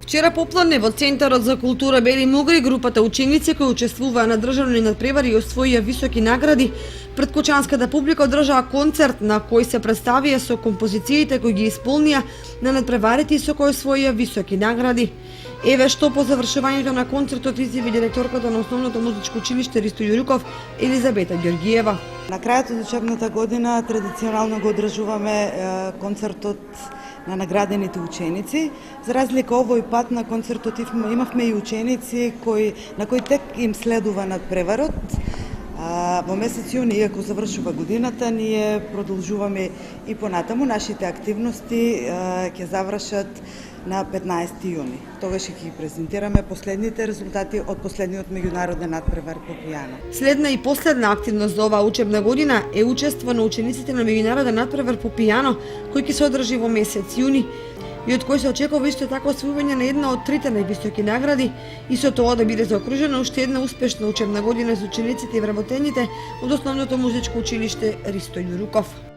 Вчера попладне во Центарот за култура Бели Мугри групата ученици кои учествуваа на државни надпревари и освоија високи награди пред кучанската публика одржаа концерт на кој се представија со композициите кои ги исполнија на надпреварите и со кои освоија високи награди. Еве што по завршувањето на концертот изјави директорката на Основното музичко училиште Ристо Јуруков, Елизабета Ѓоргиева. На крајот од учебната година традиционално го одржуваме концертот на наградените ученици. За разлика овој пат на концертот имавме и ученици на кои тек им следува надпреварот. Во месец јуни, иако завршува годината, ние продолжуваме и понатаму. Нашите активности ќе завршат на 15 јуни. Тогаш ќе ги презентираме последните резултати од последниот меѓународен надпревар по пијано. Следна и последна активност за оваа учебна година е учество на учениците на меѓународен надпревар по пијано, кој ќе се одржи во месец јуни и од кој се очекува исто така освојување на една од трите највисоки награди и со тоа да биде заокружена уште една успешна учебна година за учениците и вработените од Основното музичко училиште Ристо Јуруков.